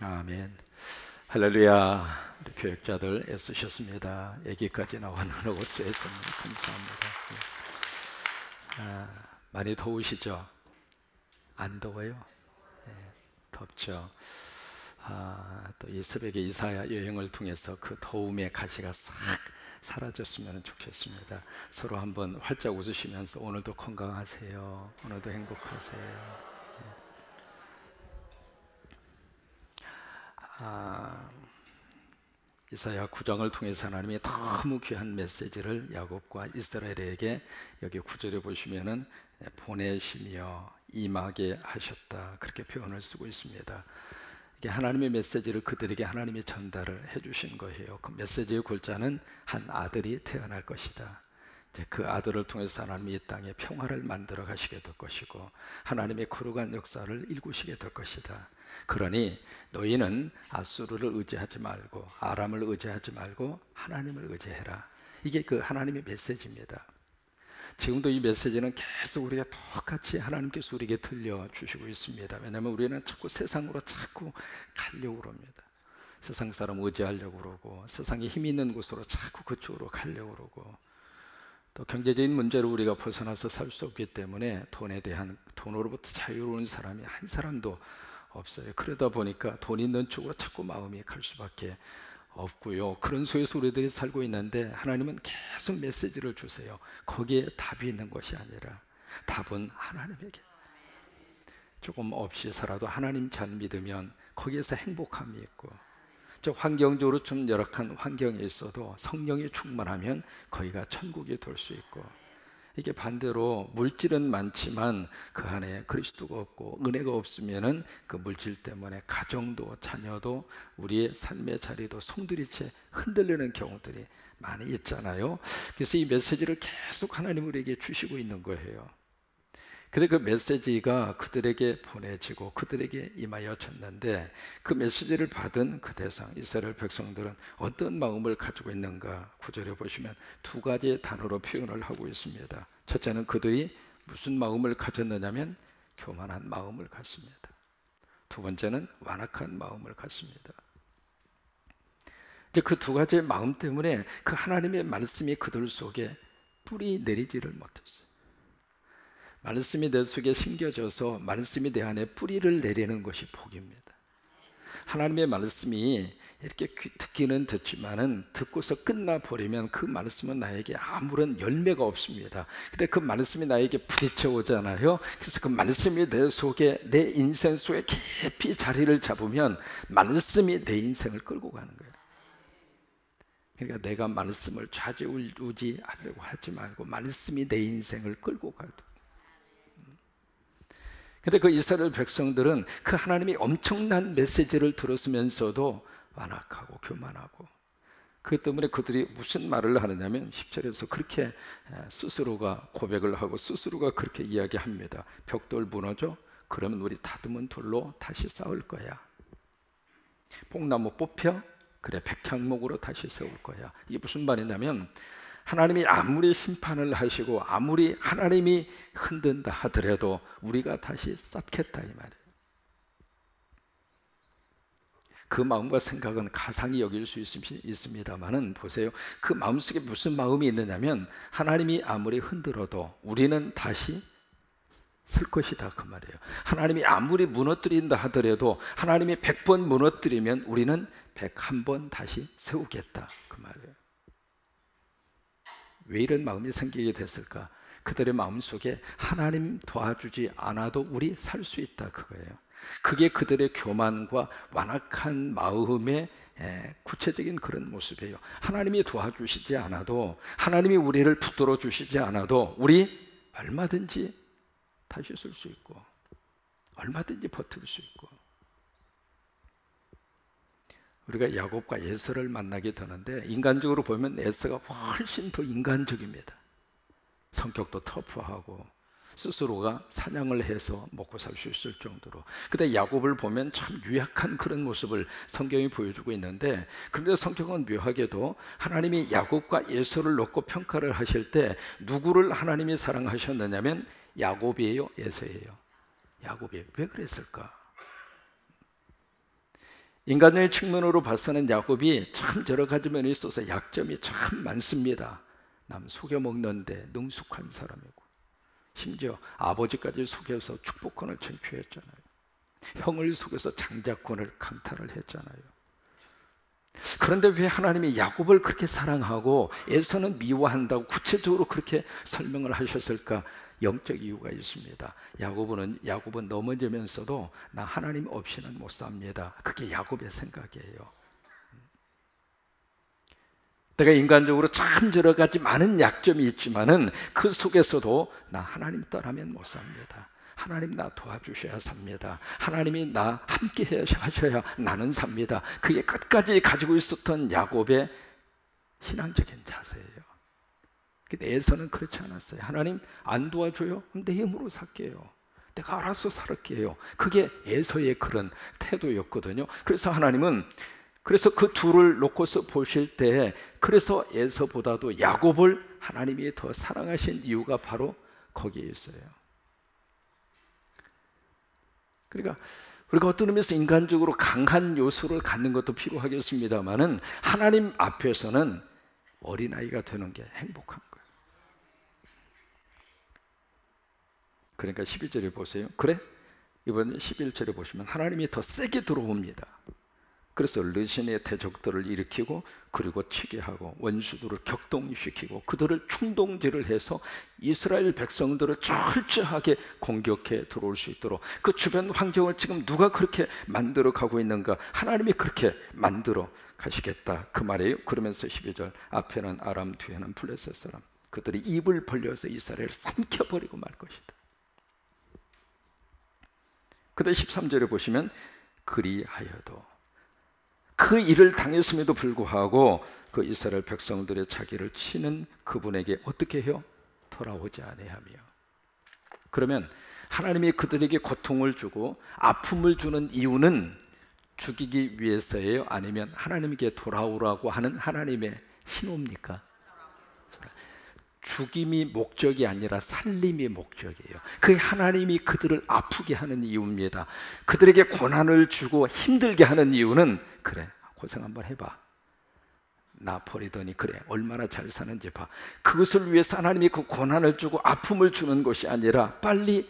아멘. 할렐루야. 우리 교육자들 애쓰셨습니다. 여기까지 나왔는 오수했습니다. 감사합니다. 많이 더우시죠? 안 더워요? 네, 덥죠. 또 이 새벽에 이사야 여행을 통해서 그 더움의 가시가 싹 사라졌으면 좋겠습니다. 서로 한번 활짝 웃으시면서 오늘도 건강하세요. 오늘도 행복하세요. 이사야 9장을 통해서 하나님이 너무 귀한 메시지를 야곱과 이스라엘에게 여기 9절에 보시면은 보내시며 임하게 하셨다, 그렇게 표현을 쓰고 있습니다. 이게 하나님의 메시지를 그들에게 하나님이 전달을 해주신 거예요. 그 메시지의 골자는 한 아들이 태어날 것이다. 그 아들을 통해서 하나님이 이 땅에 평화를 만들어 가시게 될 것이고 하나님의 거룩한 역사를 일구시게 될 것이다. 그러니 너희는 아수르를 의지하지 말고 아람을 의지하지 말고 하나님을 의지해라. 이게 그 하나님의 메시지입니다. 지금도 이 메시지는 계속 우리가 똑같이 하나님께서 우리에게 들려주시고 있습니다. 왜냐하면 우리는 자꾸 세상으로 자꾸 가려고 그럽니다. 세상 사람 의지하려고 그러고 세상에 힘 있는 곳으로 자꾸 그쪽으로 가려고 그러고 또 경제적인 문제로 우리가 벗어나서 살 수 없기 때문에 돈으로부터 자유로운 사람이 한 사람도 없어요. 그러다 보니까 돈 있는 쪽으로 자꾸 마음이 갈 수밖에 없고요. 그런 속에서 우리들이 살고 있는데 하나님은 계속 메시지를 주세요. 거기에 답이 있는 것이 아니라 답은 하나님에게. 조금 없이 살아도 하나님 잘 믿으면 거기에서 행복함이 있고, 환경적으로 좀 열악한 환경에 있어도 성령이 충만하면 거기가 천국이 될 수 있고, 이게 반대로 물질은 많지만 그 안에 그리스도가 없고 은혜가 없으면은 그 물질 때문에 가정도 자녀도 우리의 삶의 자리도 송두리째 흔들리는 경우들이 많이 있잖아요. 그래서 이 메시지를 계속 하나님 우리에게 주시고 있는 거예요. 근데 그 메시지가 그들에게 보내지고 그들에게 임하여졌는데 그 메시지를 받은 그 대상 이스라엘 백성들은 어떤 마음을 가지고 있는가? 9절에 보시면 두 가지 단어로 표현을 하고 있습니다. 첫째는 그들이 무슨 마음을 가졌느냐면 교만한 마음을 갖습니다. 두 번째는 완악한 마음을 갖습니다. 이제 그 두 가지의 마음 때문에 그 하나님의 말씀이 그들 속에 뿌리 내리지를 못했어요. 말씀이 내 속에 심겨져서 말씀이 내 안에 뿌리를 내리는 것이 복입니다. 하나님의 말씀이 이렇게 듣기는 듣지만은 듣고서 끝나버리면 그 말씀은 나에게 아무런 열매가 없습니다. 근데 그 말씀이 나에게 부딪혀 오잖아요. 그래서 그 말씀이 내 속에, 내 인생 속에 깊이 자리를 잡으면 말씀이 내 인생을 끌고 가는 거예요. 그러니까 내가 말씀을 좌지우지하려고 하지 말고 말씀이 내 인생을 끌고 가도. 근데 그 이스라엘 백성들은 그 하나님이 엄청난 메시지를 들었으면서도 완악하고 교만하고, 그것 때문에 그들이 무슨 말을 하느냐면 10절에서 그렇게 스스로가 고백을 하고 스스로가 그렇게 이야기합니다. 벽돌 무너져? 그러면 우리 다듬은 돌로 다시 쌓을 거야. 뽕나무 뽑혀? 그래, 백향목으로 다시 세울 거야. 이게 무슨 말이냐면 하나님이 아무리 심판을 하시고 아무리 하나님이 흔든다 하더라도 우리가 다시 쌓겠다 이 말이에요. 그 마음과 생각은 가상이 여길 수 있습니다만은 보세요. 그 마음속에 무슨 마음이 있느냐면 하나님이 아무리 흔들어도 우리는 다시 설 것이다 그 말이에요. 하나님이 아무리 무너뜨린다 하더라도 하나님이 100번 무너뜨리면 우리는 101번 다시 세우겠다 그 말이에요. 왜 이런 마음이 생기게 됐을까? 그들의 마음속에 하나님 도와주지 않아도 우리 살 수 있다 그거예요. 그게 그들의 교만과 완악한 마음의 구체적인 그런 모습이에요. 하나님이 도와주시지 않아도, 하나님이 우리를 붙들어 주시지 않아도 우리 얼마든지 다시 쓸 수 있고 얼마든지 버틸 수 있고. 우리가 야곱과 에서를 만나게 되는데 인간적으로 보면 에서가 훨씬 더 인간적입니다. 성격도 터프하고 스스로가 사냥을 해서 먹고 살 수 있을 정도로. 근데 야곱을 보면 참 유약한 그런 모습을 성경이 보여주고 있는데, 그런데 성경은 묘하게도 하나님이 야곱과 에서를 놓고 평가를 하실 때 누구를 하나님이 사랑하셨느냐면 야곱이에요, 에서예요? 야곱이에요. 왜 그랬을까? 인간의 측면으로 봐서는 야곱이 참 여러 가지 면에 있어서 약점이 참 많습니다. 남 속여 먹는데 능숙한 사람이고, 심지어 아버지까지 속여서 축복권을 쟁취했잖아요. 형을 속여서 장자권을 강탈을 했잖아요. 그런데 왜 하나님이 야곱을 그렇게 사랑하고 에서는 미워한다고 구체적으로 그렇게 설명을 하셨을까? 영적 이유가 있습니다. 야곱은 넘어지면서도 나 하나님 없이는 못 삽니다. 그게 야곱의 생각이에요. 내가 인간적으로 참 여러 가지 많은 약점이 있지만은 그 속에서도 나 하나님 떠나면 못 삽니다. 하나님 나 도와주셔야 삽니다. 하나님이 나 함께 하셔야 나는 삽니다. 그게 끝까지 가지고 있었던 야곱의 신앙적인 자세예요. 근데 에서는 그렇지 않았어요. 하나님 안 도와줘요? 그럼 내 힘으로 살게요. 내가 알아서 살게요. 그게 에서의 그런 태도였거든요. 그래서 하나님은 그 둘을 놓고서 보실 때, 그래서 에서보다도 야곱을 하나님이 더 사랑하신 이유가 바로 거기에 있어요. 그러니까 우리가 어떤 의미에서 인간적으로 강한 요소를 갖는 것도 필요하겠습니다만은 하나님 앞에서는 어린아이가 되는 게 행복한 거예요. 그러니까 12절에 보세요. 그래? 이번 11절에 보시면 하나님이 더 세게 들어옵니다. 그래서 르신의 대적들을 일으키고, 그리고 치게 하고 원수들을 격동시키고 그들을 충동질을 해서 이스라엘 백성들을 철저하게 공격해 들어올 수 있도록, 그 주변 환경을 지금 누가 그렇게 만들어 가고 있는가? 하나님이 그렇게 만들어 가시겠다 그 말이에요. 그러면서 12절, 앞에는 아람 뒤에는 블레셋 사람, 그들이 입을 벌려서 이스라엘을 삼켜버리고 말 것이다. 그런데 13절에 보시면 그리하여도, 그 일을 당했음에도 불구하고 그 이스라엘 백성들의 자기를 치는 그분에게 어떻게 해요? 돌아오지 아니하며. 그러면 하나님이 그들에게 고통을 주고 아픔을 주는 이유는 죽이기 위해서예요? 아니면 하나님께 돌아오라고 하는 하나님의 신호입니까? 죽임이 목적이 아니라 살림이 목적이에요. 그게 하나님이 그들을 아프게 하는 이유입니다. 그들에게 고난을 주고 힘들게 하는 이유는, 그래 고생 한번 해봐, 나 버리더니 그래 얼마나 잘 사는지 봐. 그것을 위해서 하나님이 그 고난을 주고 아픔을 주는 것이 아니라 빨리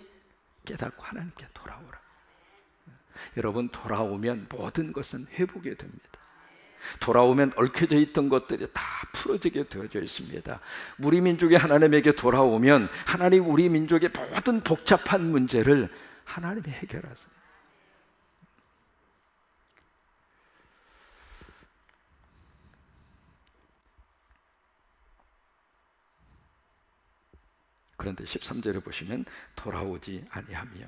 깨닫고 하나님께 돌아오라. 여러분, 돌아오면 모든 것은 회복이 됩니다. 돌아오면 얽혀져 있던 것들이 다 풀어지게 되어져 있습니다. 우리 민족이 하나님에게 돌아오면 하나님 우리 민족의 모든 복잡한 문제를 하나님이 해결하세요. 그런데 13절에 보시면 돌아오지 아니하며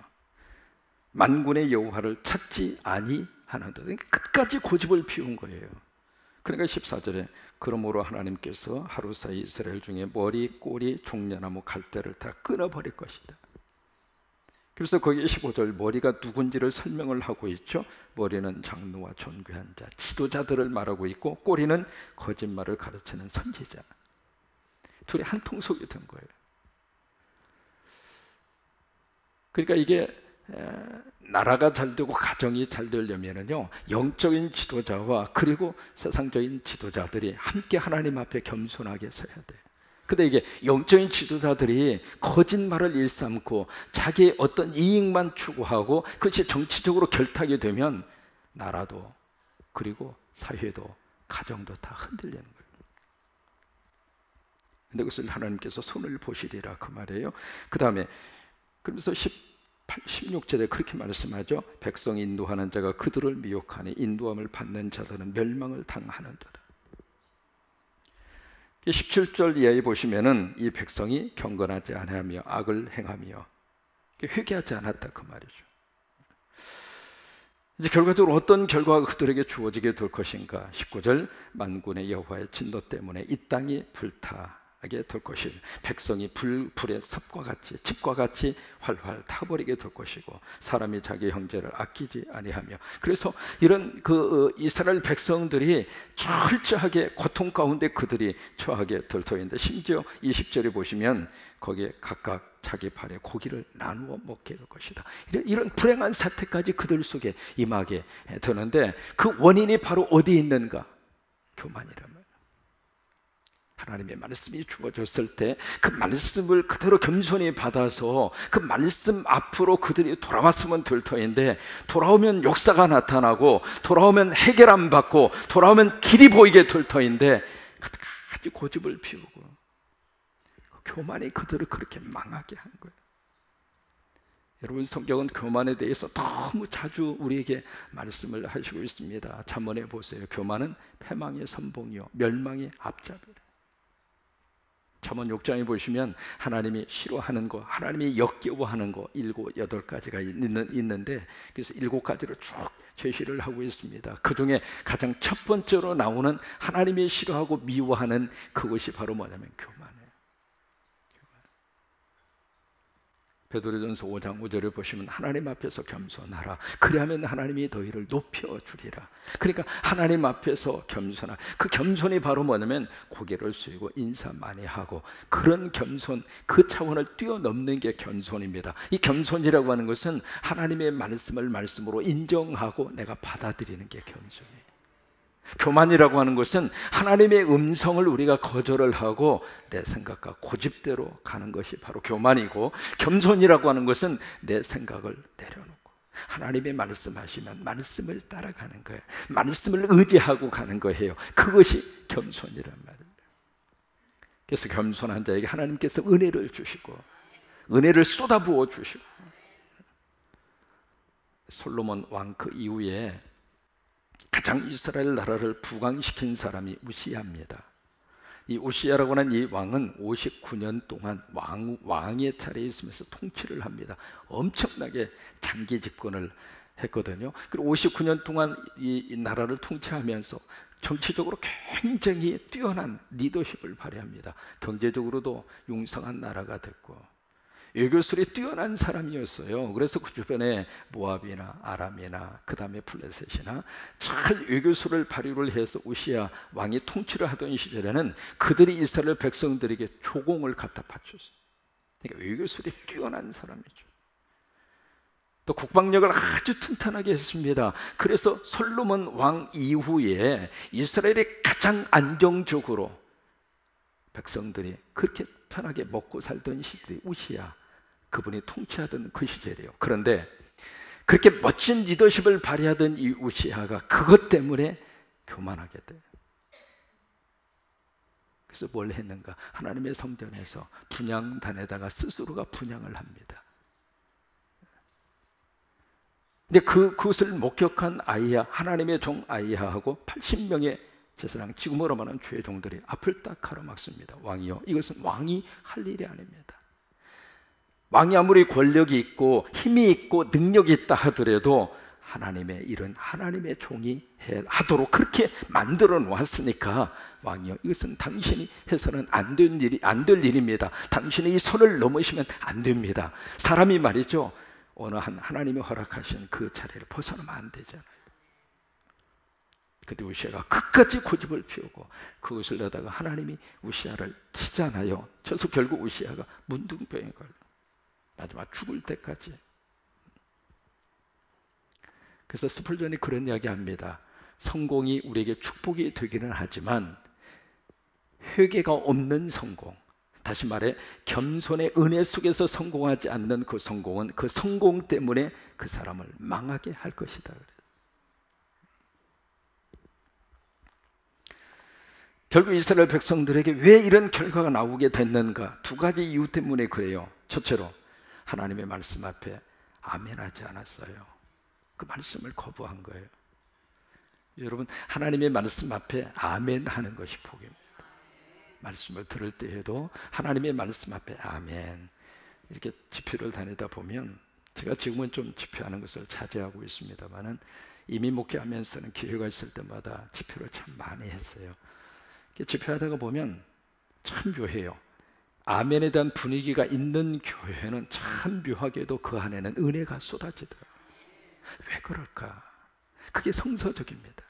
만군의 여호와를 찾지 아니하는도다. 끝까지 고집을 피운 거예요. 그러니까 14절에 그러므로 하나님께서 하루 사이 이스라엘 중에 머리, 꼬리, 종려나무, 갈대를 다 끊어버릴 것이다. 그래서 거기 15절 머리가 누군지를 설명을 하고 있죠. 머리는 장로와 존귀한 자, 지도자들을 말하고 있고, 꼬리는 거짓말을 가르치는 선지자. 둘이 한 통속이 된 거예요. 그러니까 이게 나라가 잘 되고 가정이 잘 되려면은요, 영적인 지도자와 그리고 세상적인 지도자들이 함께 하나님 앞에 겸손하게 서야 돼요. 근데 이게 영적인 지도자들이 거짓말을 일삼고 자기의 어떤 이익만 추구하고 그것이 정치적으로 결탁이 되면 나라도 그리고 사회도 가정도 다 흔들리는 거예요. 근데 그것을 하나님께서 손을 보시리라 그 말이에요. 그 다음에 그러면서 16절에 그렇게 말씀하죠. 백성 인도하는 자가 그들을 미혹하니 인도함을 받는 자들은 멸망을 당하는도다. 17절 이하에 보시면은 이 백성이 경건하지 아니하며 악을 행하며 회개하지 않았다 그 말이죠. 이제 결과적으로 어떤 결과가 그들에게 주어지게 될 것인가? 19절 만군의 여호와의 진노 때문에 이 땅이 불타게 될 것이고 백성이 불의 섭과 같이 집과 같이 활활 타버리게 될 것이고 사람이 자기 형제를 아끼지 아니하며. 그래서 이런 이스라엘 백성들이 철저하게 고통 가운데 그들이 처하게 될 터인데 심지어 20절에 보시면 거기에 각각 자기 팔에 고기를 나누어 먹게 될 것이다. 이런 불행한 사태까지 그들 속에 임하게 되는데 그 원인이 바로 어디에 있는가? 교만이라면. 하나님의 말씀이 주어졌을 때 그 말씀을 그대로 겸손히 받아서 그 말씀 앞으로 그들이 돌아왔으면 될 터인데, 돌아오면 역사가 나타나고 돌아오면 해결 안 받고 돌아오면 길이 보이게 될 터인데 끝까지 고집을 피우고 교만이 그들을 그렇게 망하게 한 거예요. 여러분, 성경은 교만에 대해서 너무 자주 우리에게 말씀을 하시고 있습니다. 잠언에 보세요. 교만은 패망의 선봉이요 멸망의 앞잡이라. 잠언 6장에 보시면 하나님이 싫어하는 거, 하나님이 역겨워하는 거 7, 8가지가 있는데, 그래서 7가지를 쭉 제시를 하고 있습니다. 그 중에 가장 첫 번째로 나오는 하나님이 싫어하고 미워하는 그것이 바로 뭐냐면 교만이에요. 베드로전서 5장 5절을 보시면 하나님 앞에서 겸손하라. 그리하면 하나님이 너희를 높여주리라. 그러니까 하나님 앞에서 겸손하라. 그 겸손이 바로 뭐냐면 고개를 숙이고 인사 많이 하고, 그런 겸손, 그 차원을 뛰어넘는 게 겸손입니다. 이 겸손이라고 하는 것은 하나님의 말씀을 말씀으로 인정하고 내가 받아들이는 게 겸손이에요. 교만이라고 하는 것은 하나님의 음성을 우리가 거절을 하고 내 생각과 고집대로 가는 것이 바로 교만이고, 겸손이라고 하는 것은 내 생각을 내려놓고 하나님의 말씀하시면 말씀을 따라가는 거예요. 말씀을 의지하고 가는 거예요. 그것이 겸손이란 말이에요. 그래서 겸손한 자에게 하나님께서 은혜를 주시고 은혜를 쏟아부어 주시고, 솔로몬 왕 그 이후에 가장 이스라엘 나라를 부강시킨 사람이 우시야입니다. 이 우시야라고 하는 이 왕은 59년 동안 왕의 자리에 있으면서 통치를 합니다. 엄청나게 장기 집권을 했거든요. 그리고 59년 동안 이 나라를 통치하면서 정치적으로 굉장히 뛰어난 리더십을 발휘합니다. 경제적으로도 융성한 나라가 됐고 외교술이 뛰어난 사람이었어요. 그래서 그 주변에 모압이나 아람이나 그 다음에 블레셋이나 잘 외교술을 발휘를 해서 우시야 왕이 통치를 하던 시절에는 그들이 이스라엘 백성들에게 조공을 갖다 바쳤어요. 그러니까 외교술이 뛰어난 사람이죠. 또 국방력을 아주 튼튼하게 했습니다. 그래서 솔로몬 왕 이후에 이스라엘이 가장 안정적으로 백성들이 그렇게 편하게 먹고 살던 시절이 우시야, 그분이 통치하던 그 시절이에요. 그런데 그렇게 멋진 리더십을 발휘하던 이 우시야가 그것 때문에 교만하게 돼요. 그래서 뭘 했는가? 하나님의 성전에서 분향단에다가 스스로가 분향을 합니다. 근데 그것을 목격한 아이야, 하나님의 종 아이야하고 80명의 제사장, 지금으로 말하는 죄종들이 앞을 딱 가로막습니다. 왕이요, 이것은 왕이 할 일이 아닙니다. 왕이 아무리 권력이 있고 힘이 있고 능력이 있다 하더라도 하나님의 일은 하나님의 종이 하도록 그렇게 만들어 놓았으니까, 왕이요, 이것은 당신이 해서는 안 될 일입니다. 당신이 이 선을 넘으시면 안 됩니다. 사람이 말이죠, 어느 한 하나님이 허락하신 그 자리를 벗어나면 안 되잖아요. 근데 우시야가 끝까지 고집을 피우고 그것을 내다가 하나님이 우시야를 치잖아요. 쳐서 결국 우시야가 문둥병에 걸려 마지막 죽을 때까지. 그래서 스펄전이 그런 이야기 합니다. 성공이 우리에게 축복이 되기는 하지만 회개가 없는 성공, 다시 말해 겸손의 은혜 속에서 성공하지 않는 그 성공은 그 성공 때문에 그 사람을 망하게 할 것이다. 결국 이스라엘 백성들에게 왜 이런 결과가 나오게 됐는가? 두 가지 이유 때문에 그래요. 첫째로 하나님의 말씀 앞에 아멘하지 않았어요. 그 말씀을 거부한 거예요. 여러분, 하나님의 말씀 앞에 아멘하는 것이 복입니다. 말씀을 들을 때에도 하나님의 말씀 앞에 아멘. 이렇게 집회를 다니다 보면, 제가 지금은 좀 집회하는 것을 자제하고 있습니다만은 이미 목회하면서는 기회가 있을 때마다 집회를 참 많이 했어요. 집회하다가 보면 참 묘해요. 아멘에 대한 분위기가 있는 교회는 참 묘하게도 그 안에는 은혜가 쏟아지더라고요. 왜 그럴까? 그게 성서적입니다.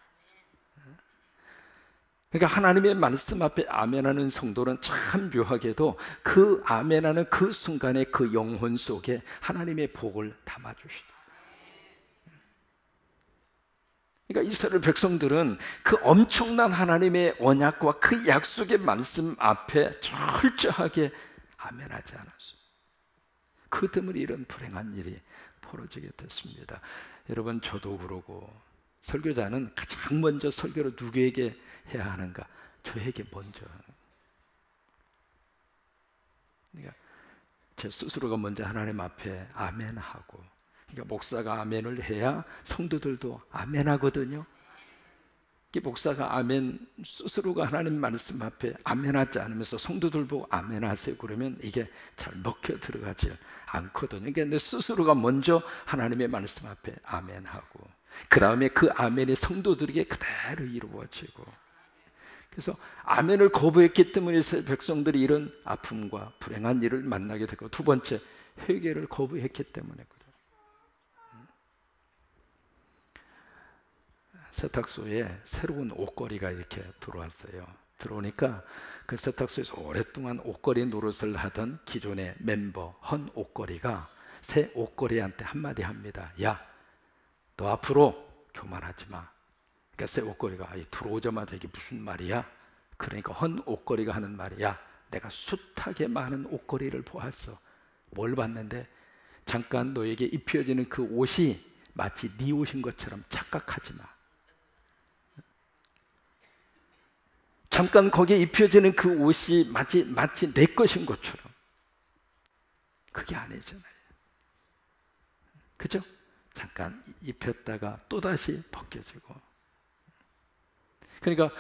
그러니까 하나님의 말씀 앞에 아멘하는 성도는 참 묘하게도 그 아멘하는 그 순간에 그 영혼 속에 하나님의 복을 담아주시다. 그러니까 이스라엘 백성들은 그 엄청난 하나님의 언약과 그 약속의 말씀 앞에 철저하게 아멘하지 않았어요. 그 때문에 이런 불행한 일이 벌어지게 됐습니다. 여러분, 저도 그러고 설교자는 가장 먼저 설교를 누구에게 해야 하는가? 저에게 먼저. 그러니까 제 스스로가 먼저 하나님 앞에 아멘하고, 그러니까 목사가 아멘을 해야 성도들도 아멘하거든요. 목사가 아멘, 스스로가 하나님 말씀 앞에 아멘하지 않으면서 성도들 보고 아멘하세요 그러면 이게 잘 먹혀 들어가지 않거든요. 그러니까 내 스스로가 먼저 하나님의 말씀 앞에 아멘하고, 그 다음에 그 아멘이 성도들에게 그대로 이루어지고, 그래서 아멘을 거부했기 때문에 백성들이 이런 아픔과 불행한 일을 만나게 되고, 두 번째, 회개를 거부했기 때문에 그래요. 세탁소에 새로운 옷걸이가 이렇게 들어왔어요. 들어오니까 그 세탁소에서 오랫동안 옷걸이 노릇을 하던 기존의 멤버 헌 옷걸이가 새 옷걸이한테 한마디 합니다. 야, 너 앞으로 교만하지 마. 그러니까 새 옷걸이가 들어오자마자 이게 무슨 말이야? 그러니까 헌 옷걸이가 하는 말이, 야, 내가 숱하게 많은 옷걸이를 보았어. 뭘 봤는데 잠깐 너에게 입혀지는 그 옷이 마치 네 옷인 것처럼 착각하지 마. 잠깐 거기에 입혀지는 그 옷이 마치 내 것인 것처럼. 그게 아니잖아요. 그죠? 잠깐 입혔다가 또다시 벗겨지고. 그러니까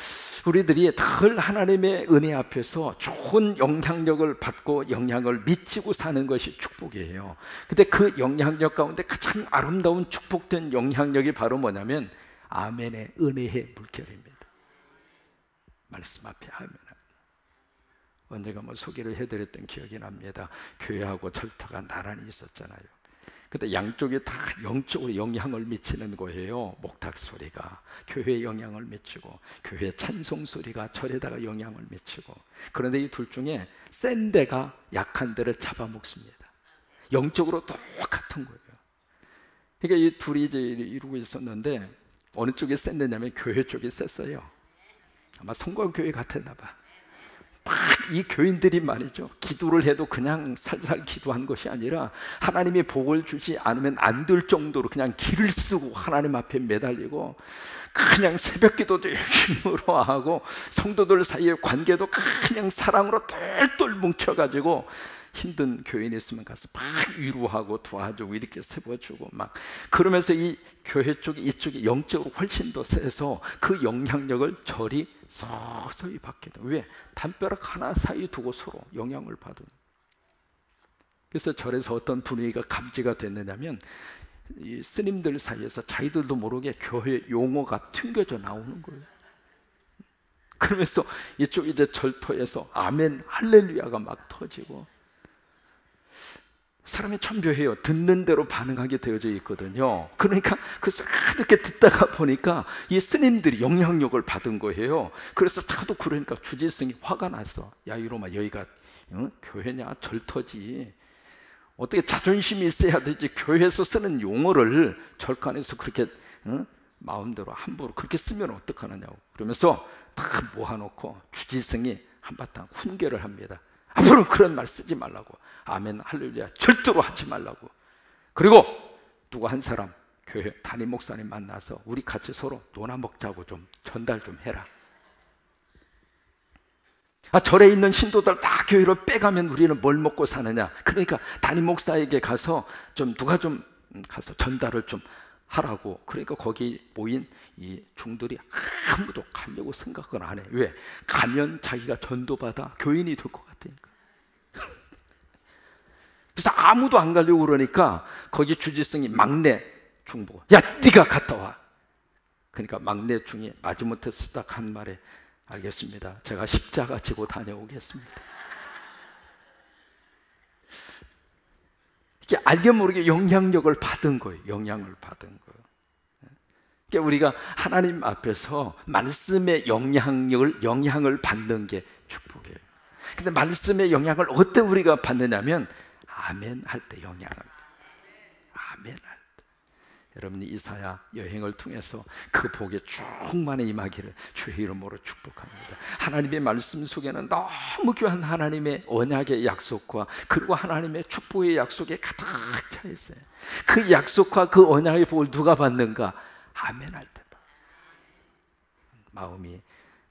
우리들이 늘 하나님의 은혜 앞에서 좋은 영향력을 받고 영향을 미치고 사는 것이 축복이에요. 근데 그 영향력 가운데 가장 아름다운 축복된 영향력이 바로 뭐냐면 아멘의 은혜의 물결입니다. 말씀 앞에 아멘. 언젠가 소개를 해드렸던 기억이 납니다. 교회하고 절터가 나란히 있었잖아요. 근데 양쪽이 다 영적으로 영향을 미치는 거예요. 목탁 소리가 교회에 영향을 미치고, 교회 찬송 소리가 절에다가 영향을 미치고. 그런데 이 둘 중에 센 데가 약한 데를 잡아먹습니다. 영적으로 똑같은 거예요. 그러니까 이 둘이 이제 이루고 있었는데 어느 쪽이 센 데냐면 교회 쪽이 셌어요. 아마 성광교회 같았나 봐. 막 이 교인들이 말이죠, 기도를 해도 그냥 살살 기도한 것이 아니라 하나님의 복을 주지 않으면 안 될 정도로 그냥 기를 쓰고 하나님 앞에 매달리고, 그냥 새벽 기도도 열심으로 하고, 성도들 사이의 관계도 그냥 사랑으로 똘똘 뭉쳐가지고, 힘든 교인이 있으면 가서 막 위로하고 도와주고 이렇게 세워주고 막 그러면서 이 교회 쪽이 이쪽이 영적으로 훨씬 더 세서 그 영향력을 절이 서서히 받게 돼요. 왜? 담벼락 하나 사이 두고 서로 영향을 받은. 그래서 절에서 어떤 분위기가 감지가 됐느냐면 이 스님들 사이에서 자기들도 모르게 교회 용어가 튕겨져 나오는 거예요. 그러면서 이쪽 이제 절터에서 아멘 할렐루야가 막 터지고, 사람이 참 묘해요. 듣는 대로 반응하게 되어져 있거든요. 그러니까 그래서 이렇게 듣다가 보니까 이 스님들이 영향력을 받은 거예요. 그래서 자도 그러니까 주지스님이 화가 났어. 야 이놈아, 여기가 교회냐 절터지. 어떻게 자존심이 있어야 되지. 교회에서 쓰는 용어를 절간에서 그렇게 마음대로 함부로 그렇게 쓰면 어떡하느냐고. 그러면서 다 모아놓고 주지스님이 한바탕 훈계를 합니다. 앞으로 그런 말 쓰지 말라고. 아멘 할렐루야 절대로 하지 말라고. 그리고 누구 한 사람 교회 담임 목사님 만나서 우리 같이 서로 논아 먹자고 좀 전달 좀 해라. 절에 있는 신도들 다 교회로 빼가면 우리는 뭘 먹고 사느냐. 그러니까 담임 목사에게 가서 좀 누가 좀 가서 전달을 좀 하라고. 그러니까 거기 모인 이 중들이 아무도 가려고 생각을 안 해. 왜? 가면 자기가 전도받아 교인이 될 것 같으니까. 그래서 아무도 안 가려고 그러니까 거기 주지성이 막내 중 보고, 야 네가 갔다 와. 그러니까 막내 중이 마지못해서 딱 한 말에, 알겠습니다, 제가 십자가 지고 다녀오겠습니다. 이게 알게 모르게 영향력을 받은 거예요. 영향을 받은 거예요. 그러니까 우리가 하나님 앞에서 말씀의 영향을 받는 게 축복이에요. 근데 말씀의 영향을 어때 우리가 받느냐면 아멘 할 때 영향을, 아멘 할 때. 여러분이 이사야 여행을 통해서 그 복에 충만히 임하기를 주의 이름으로 축복합니다. 하나님의 말씀 속에는 너무 귀한 하나님의 언약의 약속과 그리고 하나님의 축복의 약속이 가득 차 있어요. 그 약속과 그 언약의 복을 누가 받는가? 아멘 할 때다. 마음이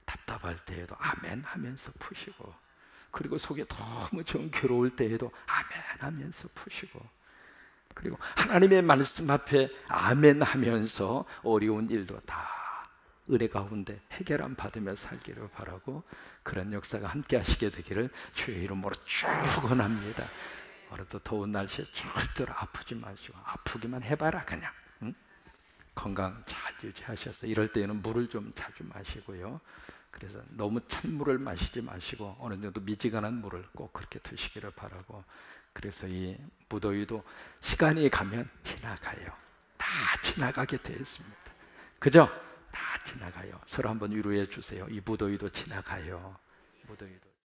답답할 때에도 아멘 하면서 푸시고, 그리고 속에 너무 좀 괴로울 때에도 아멘 하면서 푸시고, 그리고 하나님의 말씀 앞에 아멘 하면서 어려운 일도 다 은혜 가운데 해결함 받으며 살기를 바라고, 그런 역사가 함께 하시게 되기를 주의 이름으로 축원합니다. 오늘도 더운 날씨에 절대로 아프지 마시고, 아프기만 해봐라 그냥. 응? 건강 잘 유지하셔서 이럴 때에는 물을 좀 자주 마시고요. 그래서 너무 찬물을 마시지 마시고 어느 정도 미지근한 물을 꼭 그렇게 드시기를 바라고, 그래서 이 무더위도 시간이 가면 지나가요. 다 지나가게 되어 있습니다. 그죠? 다 지나가요. 서로 한번 위로해 주세요. 이 무더위도 지나가요. 무더위도.